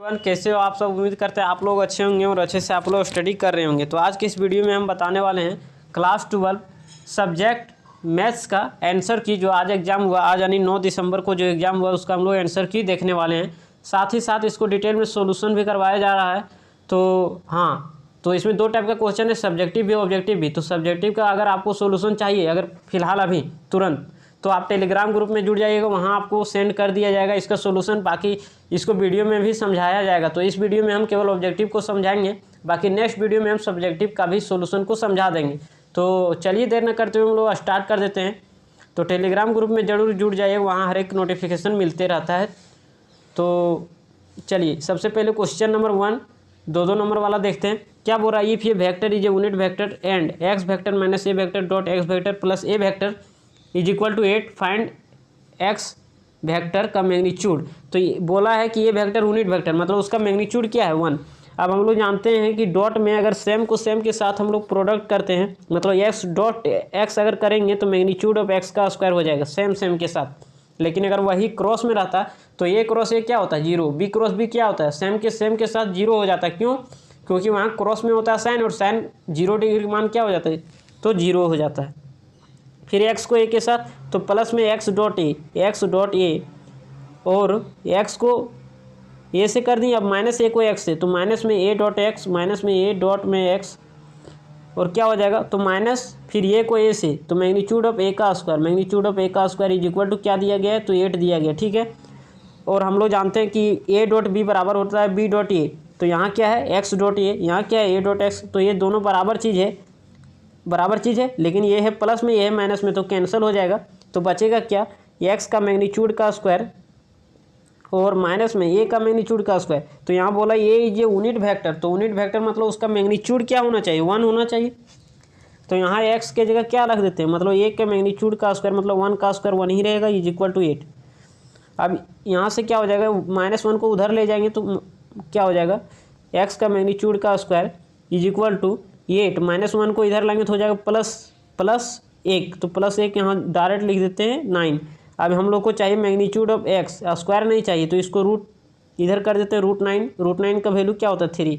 कैसे हो आप सब। उम्मीद करते हैं आप लोग अच्छे होंगे और अच्छे से आप लोग स्टडी कर रहे होंगे। तो आज के इस वीडियो में हम बताने वाले हैं क्लास 12 सब्जेक्ट मैथ्स का आंसर की, जो आज एग्जाम हुआ, आज यानी 9 दिसंबर को जो एग्जाम हुआ उसका हम लोग आंसर की देखने वाले हैं। साथ ही साथ इसको डिटेल में सोल्यूशन भी करवाया जा रहा है। तो तो इसमें दो टाइप का क्वेश्चन है, सब्जेक्टिव भी ऑब्जेक्टिव भी। तो सब्जेक्टिव का अगर आपको सोल्यूशन चाहिए अगर फिलहाल अभी तुरंत, तो आप टेलीग्राम ग्रुप में जुड़ जाइएगा, वहाँ आपको सेंड कर दिया जाएगा इसका सोल्यूशन। बाकी इसको वीडियो में भी समझाया जाएगा। तो इस वीडियो में हम केवल ऑब्जेक्टिव को समझाएंगे, बाकी नेक्स्ट वीडियो में हम सब्जेक्टिव का भी सोल्यूशन को समझा देंगे। तो चलिए देर न करते हुए हम लोग स्टार्ट कर देते हैं। तो टेलीग्राम ग्रुप में ज़रूर जुड़ जाइएगा, वहाँ हर एक नोटिफिकेशन मिलते रहता है। तो चलिए सबसे पहले क्वेश्चन नंबर 1 दो नंबर वाला देखते हैं। क्या बोल रहा है, इफ ये vector is a unit vector and X vector minus A vector dot X vector plus A vector is equal to 8, find X vector का मैग्नीट्यूड। तो ये बोला है कि ये वेक्टर यूनिट वेक्टर, मतलब उसका मैग्नीट्यूड क्या है 1। अब हम लोग जानते हैं कि डॉट में अगर सेम को सेम के साथ हम लोग प्रोडक्ट करते हैं, मतलब एक्स डॉट एक्स अगर करेंगे तो मैग्नीट्यूड ऑफ एक्स का स्क्वायर हो जाएगा सेम के साथ। लेकिन अगर वही क्रॉस में रहता तो ए क्रॉस ए क्या होता है 0, बी क्रॉस बी क्या होता है सेम के साथ 0 हो जाता है। क्यों? क्योंकि वहाँ क्रॉस में होता है साइन, और साइन 0 डिग्री मान क्या हो जाता है, तो 0 हो जाता है। फिर एक्स को ए के साथ तो प्लस में एक्स डॉट ए, और एक्स को ए से कर दी, अब माइनस ए को एक्स से, तो माइनस में ए डॉट एक्स, माइनस में ए डॉट में एक्स, और क्या हो जाएगा, तो माइनस फिर ए को ए से, तो मैग्नीट्यूड ऑफ ए का स्क्वायर इज इक्वल टू क्या दिया गया है, तो 8 दिया गया। ठीक है। और हम लोग जानते हैं कि ए डॉट बी बराबर होता है बी डॉट ए। तो यहाँ क्या है एक्स डॉट ए, यहाँ क्या है ए डॉट एक्स। तो ये दोनों बराबर चीज़ है, लेकिन ये है प्लस में, ये है माइनस में, तो कैंसिल हो जाएगा। तो बचेगा क्या, एक्स का मैग्नीट्यूड का स्क्वायर और माइनस में ए का मैग्नीट्यूड का स्क्वायर। तो यहाँ बोला ये यूनिट वेक्टर, तो यूनिट वेक्टर मतलब उसका मैग्नीट्यूड क्या होना चाहिए, 1 होना चाहिए। तो यहाँ एक्स के जगह क्या रख देते हैं, मतलब ए के मैग्नीट्यूड का स्क्वायर मतलब 1 का स्क्वायर 1 ही रहेगा, इज इक्वल टू 8। अब यहाँ से क्या हो जाएगा, -1 को उधर ले जाएंगे तो क्या हो जाएगा, एक्स का मैग्नीट्यूड का स्क्वायर इज इक्वल टू 8, -1 को इधर लाएंगे तो हो जाएगा प्लस 1, तो +1 यहाँ डायरेक्ट लिख देते हैं 9। अब हम लोग को चाहिए मैग्नीट्यूड ऑफ एक्स, स्क्वायर नहीं चाहिए, तो इसको रूट इधर कर देते हैं √9 का वैल्यू क्या होता है 3।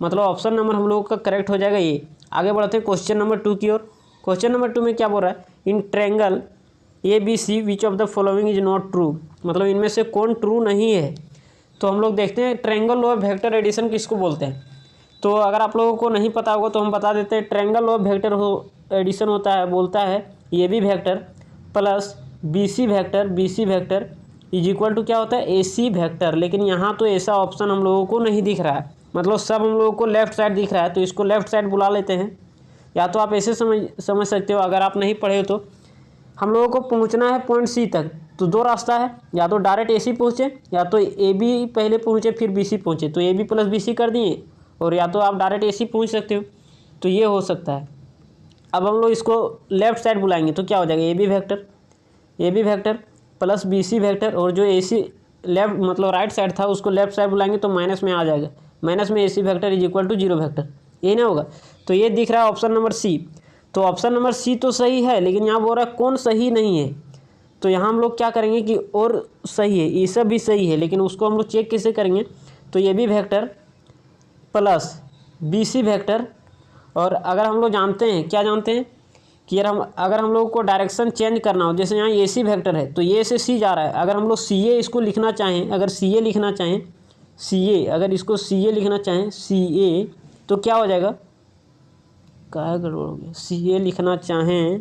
मतलब ऑप्शन नंबर हम लोगों का करेक्ट हो जाएगा ये। आगे बढ़ते हैं क्वेश्चन नंबर 2 की ओर। क्वेश्चन नंबर 2 में क्या बोल रहा है, in triangle ABC which of the following is not true, मतलब इनमें से कौन ट्रू नहीं है। तो हम लोग देखते हैं triangle law of vector addition किसको बोलते हैं। तो अगर आप लोगों को नहीं पता होगा तो हम बता देते हैं, triangle law of vector addition बोलता है A B vector plus BC vector is equal to क्या होता है AC वेक्टर। लेकिन यहाँ तो ऐसा ऑप्शन हम लोगों को नहीं दिख रहा है, मतलब सब हम लोगों को लेफ्ट साइड दिख रहा है, तो इसको लेफ्ट साइड बुला लेते हैं। या तो आप ऐसे समझ सकते हो, अगर आप नहीं पढ़े हो तो हम लोगों को पहुंचना है पॉइंट C तक, तो 2 रास्ता है, या तो डायरेक्ट AC पहुँचे, या तो AB पहले पहुँचे फिर BC पहुँचे, तो AB प्लस BC कर दिए, और या तो आप डायरेक्ट AC पहुँच सकते हो, तो ये हो सकता है। अब हम लोग इसको लेफ्ट साइड बुलाएंगे तो क्या हो जाएगा, A B vector plus BC vector, और जो AC लेफ्ट मतलब राइट साइड था उसको लेफ्ट साइड बुलाएंगे तो माइनस में आ जाएगा, माइनस में AC vector is equal to 0 vector, यही ना होगा। तो ये दिख रहा है ऑप्शन नंबर C। तो ऑप्शन नंबर C तो सही है, लेकिन यहाँ बोल रहा है कौन सही नहीं है। तो यहाँ हम लोग क्या करेंगे कि और सही है, ये सब भी सही है, लेकिन उसको हम लोग चेक कैसे करेंगे। तो A B vector plus BC vector, और अगर हम लोग जानते हैं क्या जानते हैं कि यार अगर हम लोग को डायरेक्शन चेंज करना हो, जैसे यहाँ AC वेक्टर है तो ये से C जा रहा है, अगर हम लोग CA इसको लिखना चाहें, अगर इसको CA लिखना चाहें CA, तो क्या हो जाएगा, क्या गड़बड़ हो गया, CA लिखना चाहें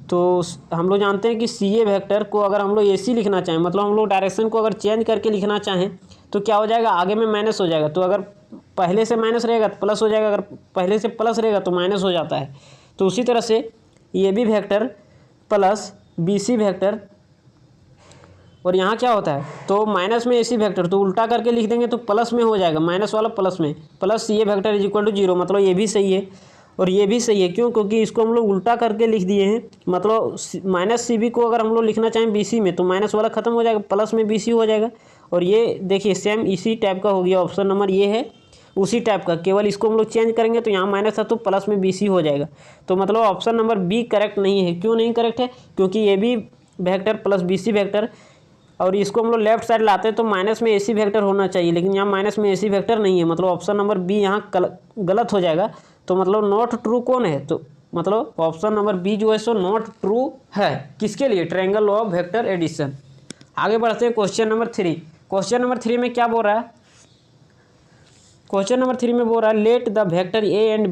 तो हम लोग जानते हैं कि CA वेक्टर को अगर हम लोग AC लिखना चाहें, मतलब हम लोग डायरेक्शन को अगर चेंज करके लिखना चाहें तो क्या हो जाएगा, आगे में माइनस हो जाएगा। तो अगर पहले से माइनस रहेगा तो प्लस हो जाएगा, अगर पहले से प्लस रहेगा तो माइनस हो जाता है। तो उसी तरह से A B vector plus BC vector, और यहाँ क्या होता है, तो माइनस में AC वेक्टर, तो उल्टा करके लिख देंगे तो प्लस में हो जाएगा, माइनस वाला प्लस में, plus CA vector is equal to 0, मतलब ये भी सही है और ये भी सही है। क्यों? क्योंकि इसको हम लोग उल्टा करके लिख दिए हैं, मतलब -CB को अगर हम लोग लिखना चाहें BC में तो माइनस वाला खत्म हो जाएगा, प्लस में BC हो जाएगा। और ये देखिए सेम इसी टाइप का हो गया, ऑप्शन नंबर ये है उसी टाइप का, केवल इसको हम लोग चेंज करेंगे तो यहाँ माइनस था तो प्लस में BC हो जाएगा। तो मतलब ऑप्शन नंबर B करेक्ट नहीं है। क्यों नहीं करेक्ट है? क्योंकि AB vector plus BC vector और इसको हम लोग लेफ्ट साइड लाते हैं तो माइनस में AC वेक्टर होना चाहिए, लेकिन यहाँ माइनस में AC वेक्टर नहीं है, मतलब ऑप्शन नंबर बी यहाँ गलत हो जाएगा। तो मतलब नॉट ट्रू कौन है, तो मतलब ऑप्शन नंबर बी जो है सो नॉट ट्रू है। किसके लिए, triangle law of vector addition. आगे बढ़ते हैं क्वेश्चन नंबर 3। क्वेश्चन नंबर 3 में क्या बोल रहा है, क्वेश्चन नंबर 3 में बोल रहा है let the vector A and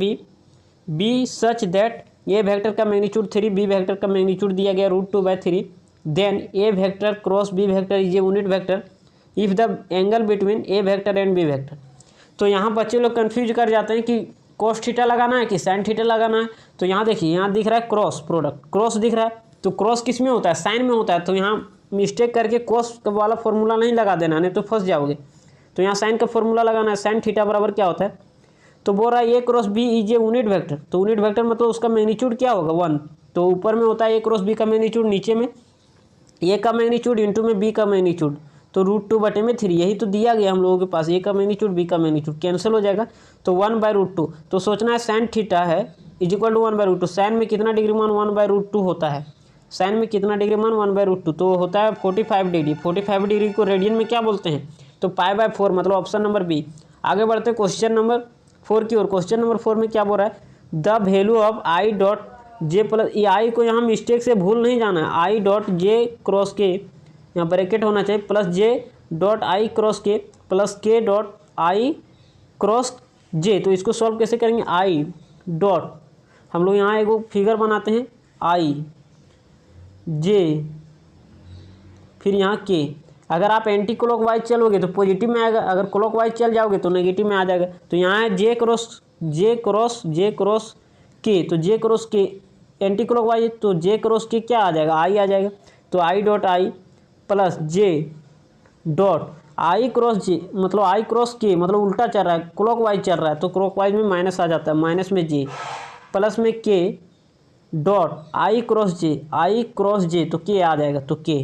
B such that A vector का मैग्नीट्यूड 3, बी वेक्टर का मैग्नीट्यूड दिया गया √2/3, then A vector cross B vector is a unit vector if the angle between A vector and B vector. तो यहाँ बच्चे लोग confuse कर जाते हैं कि cos थीटा लगाना है कि sin थीटा लगाना है। तो यहाँ देखिए, यहाँ दिख रहा है क्रॉस प्रोडक्ट, क्रॉस दिख रहा है, तो क्रॉस किस में होता है, साइन में होता है। तो यहाँ मिस्टेक करके cos वाला फॉर्मूला नहीं लगा देना, नहीं तो फंस जाओगे। तो यहाँ साइन का फॉर्मूला लगाना है, sin थीटा बराबर क्या होता है, तो बोल रहा है A cross B is a unit vector. तो यूनिट वेक्टर मतलब उसका मैग्नीट्यूड क्या होगा 1, तो ऊपर में होता है ए क्रॉस बी का मैग्नीट्यूड, नीचे में ए का मैग्नीट्यूड इंटू में बी का मैग्नीट्यूड, तो √2/3 यही तो दिया गया हम लोगों के पास, ए का मैग्नीट्यूड बी का मैग्नीट्यूड कैंसिल हो जाएगा, तो 1/√2। तो सोचना है साइन थीटा है इज इक्वल टू 1/√2। साइन में कितना डिग्री मान 1/√2 होता है, साइन में कितना डिग्री मान 1/√2, तो होता है 45 डिग्री। 45 डिग्री को रेडियन में क्या बोलते हैं, तो π/4, मतलब ऑप्शन नंबर बी। आगे बढ़ते हैं क्वेश्चन नंबर 4 की ओर। क्वेश्चन नंबर 4 में क्या बोल रहा है, the value of I dot J plus, ये आई को यहाँ मिस्टेक से भूल नहीं जाना है, आई डॉट जे क्रॉस के, यहाँ ब्रैकेट होना चाहिए, plus J dot I cross के प्लस के डॉट आई क्रॉस जे। तो इसको सॉल्व कैसे करेंगे, आई डॉट, हम लोग यहाँ एक फिगर बनाते हैं, आई जे फिर यहाँ के। अगर आप एंटी क्लॉकवाइज चलोगे तो पॉजिटिव में आएगा, अगर क्लॉकवाइज चल जाओगे तो नेगेटिव में आ जाएगा। तो यहाँ है जे क्रॉस के, तो जे क्रॉस के एंटी क्लॉकवाइज, तो जे क्रॉस के क्या आ जाएगा, आई आ जाएगा। तो I dot I plus J dot I cross J, मतलब आई क्रॉस के मतलब उल्टा चल रहा है, क्लॉकवाइज चल रहा है, तो क्लॉकवाइज में माइनस आ जाता है, माइनस में जे प्लस में के डॉट आई क्रॉस जे, तो के आ जाएगा, तो के।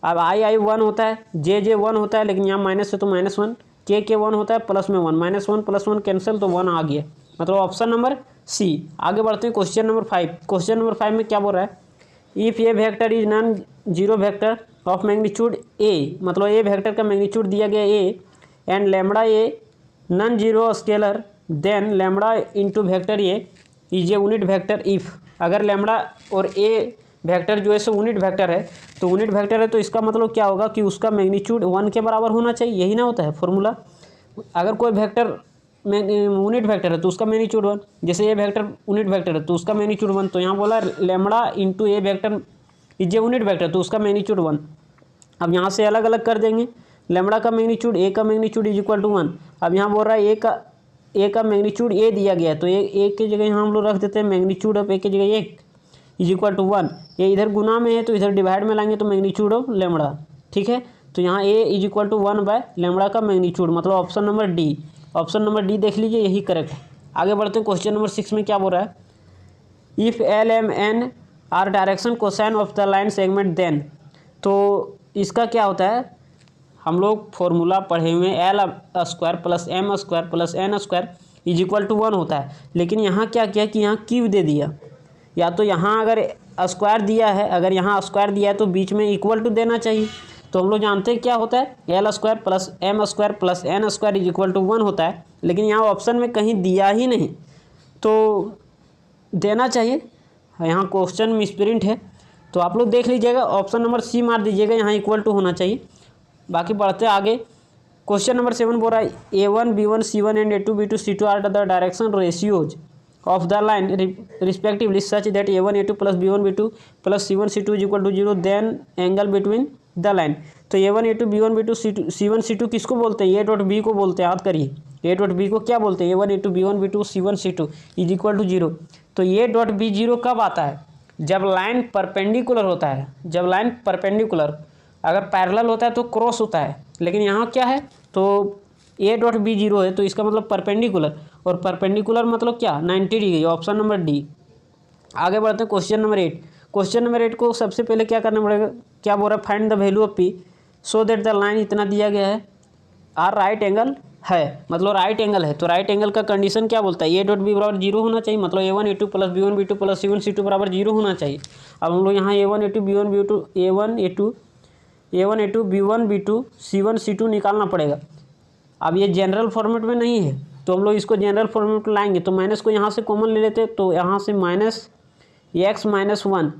अब आई 1 होता है, जे 1 होता है, लेकिन यहाँ माइनस है तो -1, के 1 होता है, प्लस में 1, -1 प्लस 1 कैंसिल, तो 1 आ गया, मतलब ऑप्शन नंबर सी। आगे बढ़ते हैं क्वेश्चन नंबर 5। क्वेश्चन नंबर 5 में क्या बोल रहा है, if A vector is non zero vector of magnitude A, मतलब ए वेक्टर का मैग्नीट्यूड दिया गया A and lambda a non zero scalar, then lambda into vector A is a unit vector if. अगर लैम्बडा और A vector जो है so unit vector है, तो यूनिट वेक्टर है तो इसका मतलब क्या होगा कि उसका मैग्नीट्यूड 1 के बराबर होना चाहिए, यही ना होता है फॉर्मूला। अगर कोई वेक्टर यूनिट वेक्टर है तो उसका मैग्नीट्यूड 1, जैसे ए वेक्टर यूनिट वेक्टर है तो उसका मैग्नीट्यूड 1, तो यहाँ बोला lambda into A vector is a unit vector, तो उसका मैग्नीट्यूड 1। अब यहाँ से अलग अलग कर देंगे, लैम्बडा का मैग्नीट्यूड ए का मैग्नीट्यूड इज इक्वल टू 1। अब यहाँ बोल रहा है ए का मैग्नीट्यूड ए दिया गया है, तो ए की जगह यहाँ हम लोग रख देते हैं मैग्नीट्यूड ऑफ ए की जगह 1 इज इक्वल टू 1। ये इधर गुना में है तो इधर डिवाइड में लाएंगे तो मैग्नीट्यूड ऑफ लैम्बडा, ठीक है। तो यहाँ ए इज इक्वल टू 1/लैम्बडा का मैग्नीट्यूड, मतलब option number D. Option number D देख लीजिए, यही करेक्ट है। आगे बढ़ते हैं क्वेश्चन नंबर 6 में क्या बोल रहा है, if L M N are direction cosine of the line segment then. तो इसका क्या होता है, हम लोग फॉर्मूला पढ़े हुए हैं, L² plus M² plus N² is equal to 1 होता है, लेकिन यहाँ क्या किया कि यहाँ क्यूब दे दिया, या तो यहाँ अगर स्क्वायर दिया है, अगर यहाँ स्क्वायर दिया है तो बीच में इक्वल टू देना चाहिए। तो हम लोग जानते हैं क्या होता है, L² plus M² plus N² is equal to 1 होता है, लेकिन यहाँ ऑप्शन में कहीं दिया ही नहीं, तो देना चाहिए। यहाँ क्वेश्चन मिसप्रिंट है, तो आप लोग देख लीजिएगा, ऑप्शन नंबर सी मार दीजिएगा, यहाँ इक्वल टू होना चाहिए। बाकी बढ़ते आगे, क्वेश्चन नंबर 7 बोल रहा है A1 B1 C1 and A2 B2 C2 are the direction ratios of the line respectively such that A1 A2 plus B1 B2 plus C1 C2 is equal to 0, then angle between the line. तो A1 A2 B1 B2 C1 C2 किसको बोलते हैं, A dot B को बोलते हैं, याद करिए A dot B को क्या बोलते हैं, A1 A2 B1 B2 C1 C2 is equal to 0। तो A डॉट B 0 कब आता है, जब लाइन परपेंडिकुलर होता है, जब लाइन परपेंडिकुलर, अगर पैरेलल होता है तो क्रॉस होता है, लेकिन यहाँ क्या है, तो A डॉट B 0 है, तो इसका मतलब परपेंडिकुलर, और परपेंडिकुलर मतलब क्या 90 डिग्री, ऑप्शन नंबर डी। आगे बढ़ते हैं क्वेश्चन नंबर 8। क्वेश्चन नंबर 8 को सबसे पहले क्या करना पड़ेगा, क्या बोल रहा है, find the value of P so that the line, इतना दिया गया है, आर राइट एंगल है, मतलब राइट एंगल है, तो राइट एंगल का कंडीशन क्या बोलता है, A डॉट B बराबर 0 होना चाहिए, मतलब A1 A2 plus B1 B2 plus C1 C2 बराबर 0 होना चाहिए। अब हम लोग यहाँ A1 A2 B1 B2 A1 A2 A1 A2 B1 B2 C1 C2 निकालना पड़ेगा। अब ये जनरल फॉर्मेट में नहीं है तो हम लोग इसको जनरल फॉर्मेट में लाएंगे, तो माइनस को यहाँ से कॉमन ले लेते, तो यहाँ से -(x-1)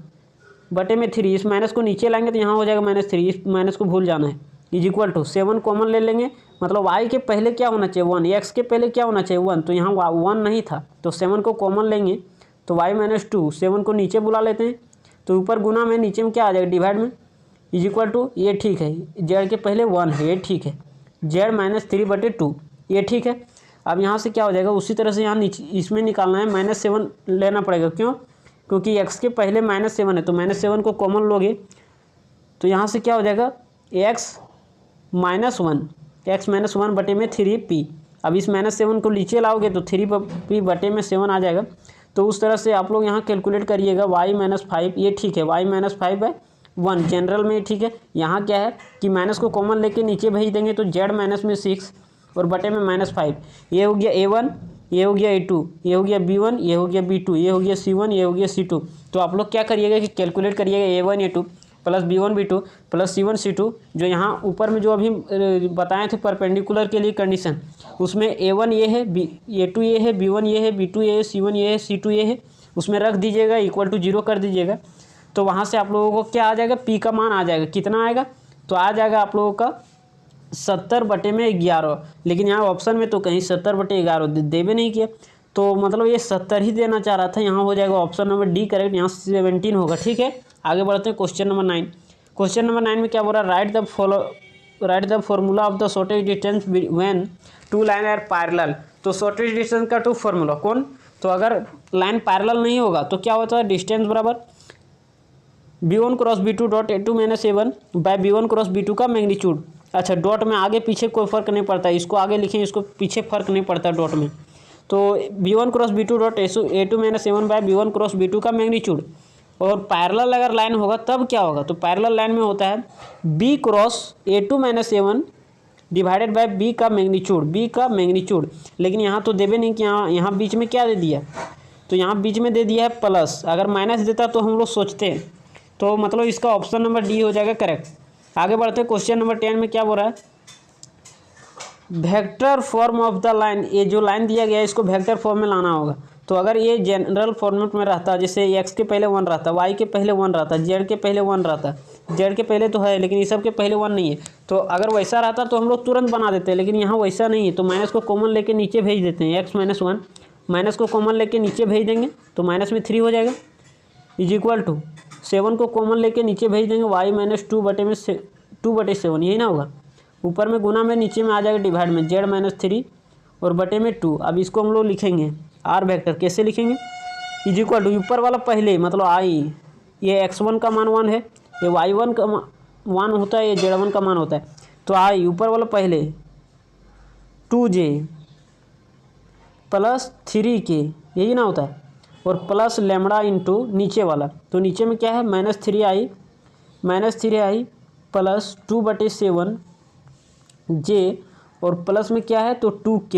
बटे में 3, इस माइनस को नीचे लाएंगे तो यहाँ हो जाएगा -3, इस माइनस को भूल जाना है, इज इक्वल टू 7 कॉमन ले लेंगे, मतलब y के पहले क्या होना चाहिए 1, x के पहले क्या होना चाहिए 1, तो यहाँ 1 नहीं था तो 7 को कॉमन लेंगे तो y-2, 7 को नीचे बुला लेते हैं, तो ऊपर गुना में नीचे में क्या आ जाएगा डिवाइड में, इज इक्वल टू, ये ठीक है, z के पहले 1 है, ये ठीक है, z-3/2 ये ठीक है। अब यहाँ से क्या हो जाएगा, उसी तरह से यहाँ नीचे इसमें निकालना है, -7 लेना पड़ेगा, क्यों, क्योंकि x के पहले -7 है, तो -7 को कॉमन लोगे तो यहाँ से क्या हो जाएगा x-1 बटे में 3p। अब इस -7 को नीचे लाओगे तो 3p बटे में 7 आ जाएगा। तो उस तरह से आप लोग यहाँ कैलकुलेट करिएगा, y-5 ये ठीक है, y-5/1 जनरल में ठीक है। यहाँ क्या है कि माइनस को कॉमन लेके नीचे भेज देंगे तो z-6 और बटे में -5, ये हो गया A1, ये हो गया A2, ये हो गया B1, ये हो गया B2, ये हो गया C1, ये हो गया C2। तो आप लोग क्या करिएगा कि कैलकुलेट करिएगा A1 A2 plus B1 B2 plus C1 C2, जो यहाँ ऊपर में जो अभी बताए थे परपेंडिकुलर के लिए कंडीशन, उसमें A1 ये है, A2 ये है, B1 ये है, B2 ये है, C1 ये है, C2 ये है, उसमें रख दीजिएगा, इक्वल टू 0 कर दीजिएगा। तो वहाँ से आप लोगों को क्या आ जाएगा, P का मान आ जाएगा, कितना आएगा, तो आ जाएगा आप लोगों का 70/11। लेकिन यहाँ ऑप्शन में तो कहीं 70/11 देवे नहीं किया, तो मतलब ये 70 ही देना चाह रहा था, यहाँ हो जाएगा ऑप्शन नंबर डी करेक्ट, यहाँ 17 होगा। ठीक है, आगे बढ़ते हैं क्वेश्चन नंबर 9। क्वेश्चन नंबर 9 में क्या बोल रहा है, write the formula of the shortest distance when two line are parallel. तो शॉर्टेज डिस्टेंस का 2 फॉर्मूला कौन, तो अगर लाइन पैरेलल नहीं होगा तो क्या होता है, डिस्टेंस बराबर b1 cross b2 dot a2 - a1 bye b1 cross b2 का मैग्नीट्यूड। अच्छा, डॉट में आगे पीछे कोई फर्क नहीं पड़ता, इसको आगे लिखें, इसको पीछे फर्क नहीं पड़ता डॉट में। तो b1 cross b2 dot a2 - a1 bye b1 cross b2 का मैग्नीट्यूड। और पैरेलल अगर लाइन होगा तब क्या होगा, तो पैरेलल लाइन में होता है b cross a2 - a1 divided by b का मैग्नीट्यूड। लेकिन यहाँ तो देवे नहीं कि यहाँ बीच में क्या दे दिया, तो यहाँ बीच में दे दिया है प्लस, अगर माइनस देता तो हम लोग सोचते हैं, तो मतलब इसका ऑप्शन नंबर डी हो जाएगा करेक्ट। आगे बढ़ते हैं क्वेश्चन नंबर 10 में क्या बोल रहा है, vector form of the line, ये जो लाइन दिया गया है इसको वेक्टर फॉर्म में लाना होगा। तो अगर ये जनरल फॉर्मेट में रहता, जैसे x के पहले 1 रहता, y के पहले 1 रहता, z के पहले 1 रहता, z के पहले तो है लेकिन ये सब के पहले 1 नहीं है, तो अगर वैसा रहता तो हम लोग तुरंत बना देते हैं, लेकिन यहाँ वैसा नहीं है, तो माइनस को कॉमन लेके नीचे भेज देते हैं, x-1 माइनस को कॉमन लेके नीचे भेज देंगे तो माइनस में 3 हो जाएगा, इज इक्वल टू 7 को कॉमन लेके नीचे भेज देंगे, y-2 बटे में 2/7, यही ना होगा, ऊपर में गुना में नीचे में आ जाएगा डिवाइड में z-3 और बटे में 2। अब इसको हम लोग लिखेंगे आर वेक्टर, कैसे लिखेंगे, इज इक्वल टू ऊपर वाला पहले मतलब आई, ये x1 का मान 1 है, ये y1 का मान होता है, ये z1 का मान होता है, तो आई ऊपर वाला पहले 2j प्लस 3k यही ना होता है, और प्लस लेमड़ा इंटू नीचे वाला, तो नीचे में क्या है -3i प्लस 2/7 j और प्लस में क्या है तो 2k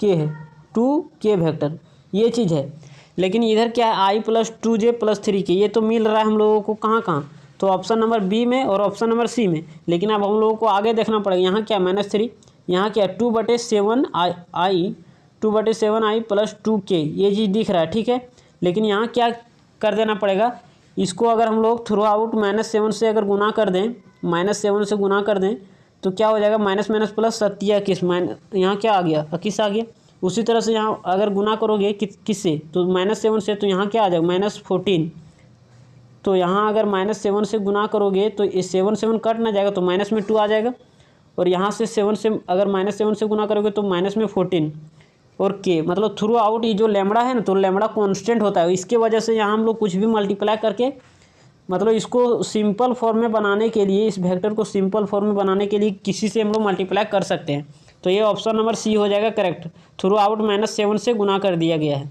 है 2k वेक्टर, ये चीज़ है। लेकिन इधर क्या है i plus 2j plus 3k, ये तो मिल रहा है हम लोगों को कहाँ, तो ऑप्शन नंबर बी में और ऑप्शन नंबर सी में। लेकिन अब हम लोगों को आगे देखना पड़ेगा, यहाँ क्या -3, यहाँ क्या 2/7i प्लस 2k, ये चीज़ दिख रहा है, ठीक है। लेकिन यहाँ क्या कर देना पड़ेगा, इसको अगर हम लोग थ्रू आउट -7 से अगर गुना कर दें, -7 से गुना कर दें तो क्या हो जाएगा, माइनस प्लस 7 यहाँ क्या आ गया, 21 आ गया। उसी तरह से यहाँ अगर गुना करोगे किससे, तो -7 से, तो यहाँ क्या आ जाएगा -14। तो यहाँ अगर -7 से गुना करोगे तो ये 7 कट ना जाएगा तो माइनस में 2 आ जाएगा, और यहाँ से 7 से अगर -7 से गुना करोगे तो माइनस में 14 और के, मतलब थ्रू आउट ये जो लेमड़ा है ना, तो लेमड़ा कांस्टेंट होता है, इसके वजह से यहाँ हम लोग कुछ भी मल्टीप्लाई करके, मतलब इसको सिंपल फॉर्म में बनाने के लिए, इस वेक्टर को सिंपल फॉर्म में बनाने के लिए किसी से हम लोग मल्टीप्लाई कर सकते हैं। तो ये ऑप्शन नंबर सी हो जाएगा करेक्ट, थ्रू आउट -7 से गुना कर दिया गया है।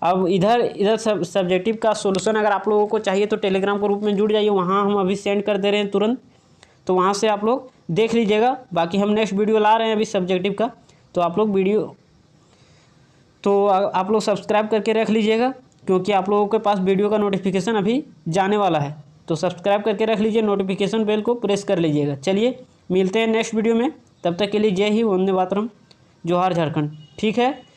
अब इधर सब्जेक्टिव का सॉल्यूशन अगर आप लोगों को चाहिए तो टेलीग्राम ग्रुप में जुड़ जाइए, वहाँ हम अभी सेंड कर दे रहे हैं तुरंत, तो वहाँ से आप लोग देख लीजिएगा। बाकी हम नेक्स्ट वीडियो ला रहे हैं अभी सब्जेक्टिव का, तो आप लोग सब्सक्राइब करके रख लीजिएगा, क्योंकि आप लोगों के पास वीडियो का नोटिफिकेशन अभी जाने वाला है। तो सब्सक्राइब करके रख लीजिए, नोटिफिकेशन बेल को प्रेस कर लीजिएगा। चलिए मिलते हैं नेक्स्ट वीडियो में, तब तक के लिए जय हिंद, वंदे मातरम, जोहार झारखंड। ठीक है।